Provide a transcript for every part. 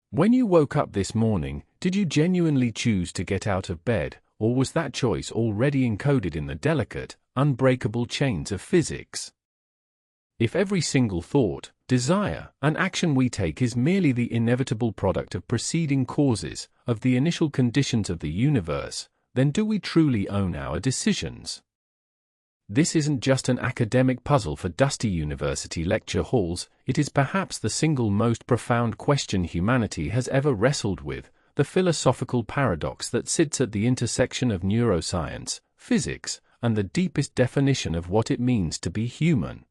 When you woke up this morning, did you genuinely choose to get out of bed, or was that choice already encoded in the delicate, unbreakable chains of physics? If every single thought, desire, and action we take is merely the inevitable product of preceding causes, of the initial conditions of the universe, then do we truly own our decisions? This isn't just an academic puzzle for dusty university lecture halls, it is perhaps the single most profound question humanity has ever wrestled with, the philosophical paradox that sits at the intersection of neuroscience, physics, and the deepest definition of what it means to be human.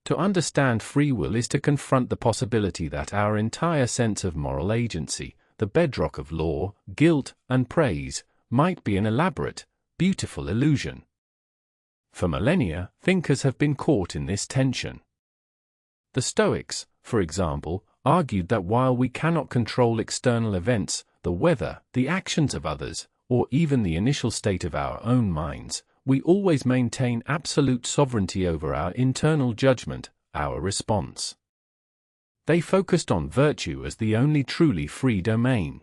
To understand free will is to confront the possibility that our entire sense of moral agency, the bedrock of law, guilt, and praise, might be an elaborate, beautiful illusion. For millennia, thinkers have been caught in this tension. The Stoics, for example, argued that while we cannot control external events, the weather, the actions of others, or even the initial state of our own minds, we always maintain absolute sovereignty over our internal judgment, our response. They focused on virtue as the only truly free domain.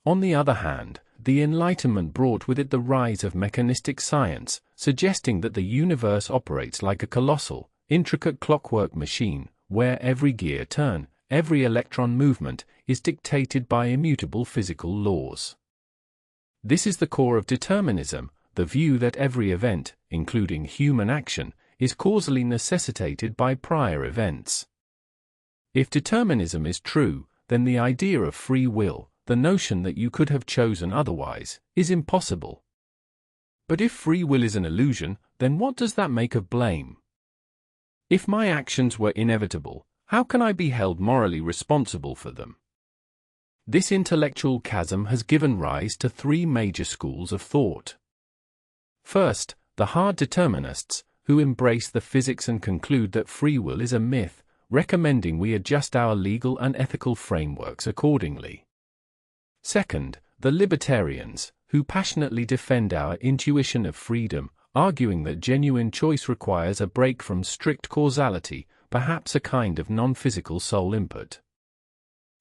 On the other hand, the Enlightenment brought with it the rise of mechanistic science, suggesting that the universe operates like a colossal, intricate clockwork machine, where every gear turn, every electron movement, is dictated by immutable physical laws. This is the core of determinism, the view that every event, including human action, is causally necessitated by prior events. If determinism is true, then the idea of free will, the notion that you could have chosen otherwise, is impossible. But if free will is an illusion, then what does that make of blame? If my actions were inevitable, how can I be held morally responsible for them? This intellectual chasm has given rise to three major schools of thought. First, the hard determinists, who embrace the physics and conclude that free will is a myth, recommending we adjust our legal and ethical frameworks accordingly. Second, the libertarians, who passionately defend our intuition of freedom, arguing that genuine choice requires a break from strict causality, perhaps a kind of non-physical soul input.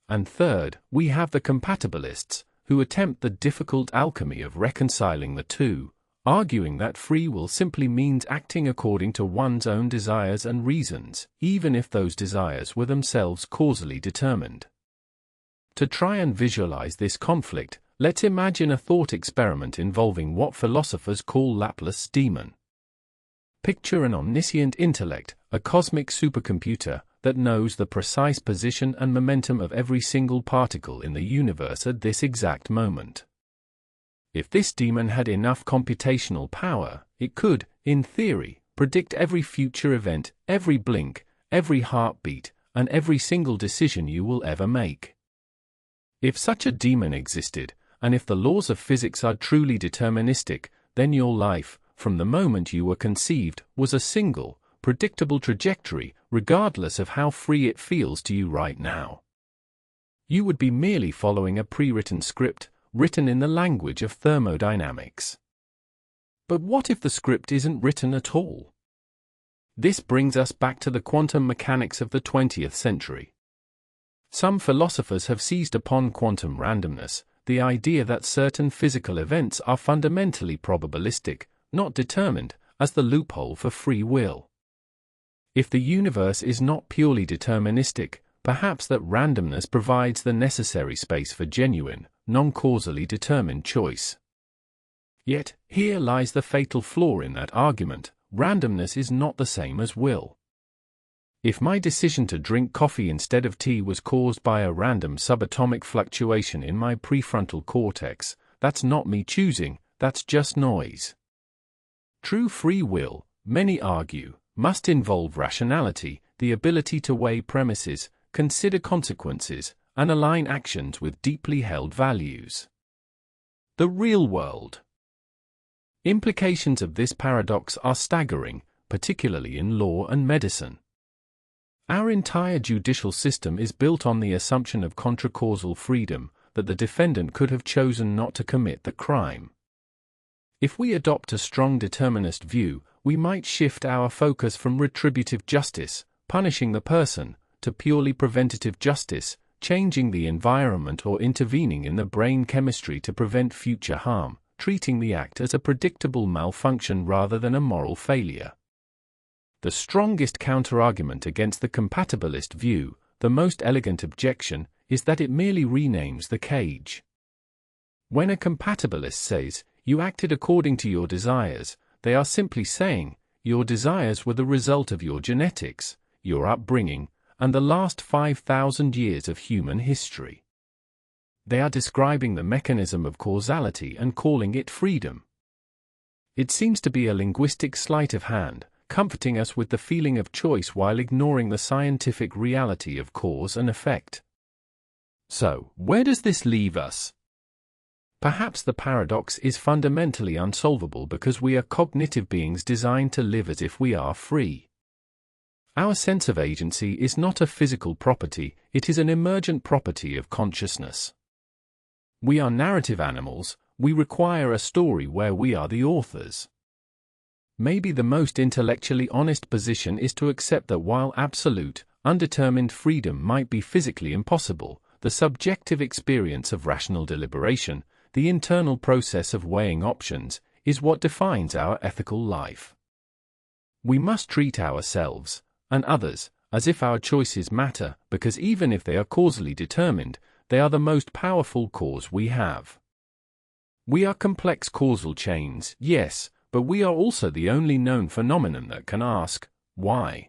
And third, we have the Compatibilists, who attempt the difficult alchemy of reconciling the two, arguing that free will simply means acting according to one's own desires and reasons, even if those desires were themselves causally determined. To try and visualize this conflict, let's imagine a thought experiment involving what philosophers call Laplace's demon. Picture an omniscient intellect, a cosmic supercomputer, that knows the precise position and momentum of every single particle in the universe at this exact moment. If this demon had enough computational power, it could, in theory, predict every future event, every blink, every heartbeat, and every single decision you will ever make. If such a demon existed, and if the laws of physics are truly deterministic, then your life, from the moment you were conceived, was a single, predictable trajectory, regardless of how free it feels to you right now. You would be merely following a pre-written script, written in the language of thermodynamics. But what if the script isn't written at all? This brings us back to the quantum mechanics of the 20th century. Some philosophers have seized upon quantum randomness, the idea that certain physical events are fundamentally probabilistic, not determined, as the loophole for free will. If the universe is not purely deterministic, perhaps that randomness provides the necessary space for genuine, non-causally determined choice. Yet, here lies the fatal flaw in that argument: randomness is not the same as will. If my decision to drink coffee instead of tea was caused by a random subatomic fluctuation in my prefrontal cortex, that's not me choosing, that's just noise. True free will, many argue, must involve rationality, the ability to weigh premises, consider consequences, and align actions with deeply held values. The real world. Implications of this paradox are staggering, particularly in law and medicine. Our entire judicial system is built on the assumption of contracausal freedom, that the defendant could have chosen not to commit the crime. If we adopt a strong determinist view, we might shift our focus from retributive justice, punishing the person, to purely preventative justice, changing the environment or intervening in the brain chemistry to prevent future harm, treating the act as a predictable malfunction rather than a moral failure. The strongest counterargument against the compatibilist view, the most elegant objection, is that it merely renames the cage. When a compatibilist says, "You acted according to your desires," they are simply saying, your desires were the result of your genetics, your upbringing, and the last 5,000 years of human history. They are describing the mechanism of causality and calling it freedom. It seems to be a linguistic sleight of hand, comforting us with the feeling of choice while ignoring the scientific reality of cause and effect. So, where does this leave us? Perhaps the paradox is fundamentally unsolvable because we are cognitive beings designed to live as if we are free. Our sense of agency is not a physical property, it is an emergent property of consciousness. We are narrative animals, we require a story where we are the authors. Maybe the most intellectually honest position is to accept that while absolute, undetermined freedom might be physically impossible, the subjective experience of rational deliberation, the internal process of weighing options, is what defines our ethical life. We must treat ourselves, and others, as if our choices matter, because even if they are causally determined, they are the most powerful cause we have. We are complex causal chains, yes, but we are also the only known phenomenon that can ask, why?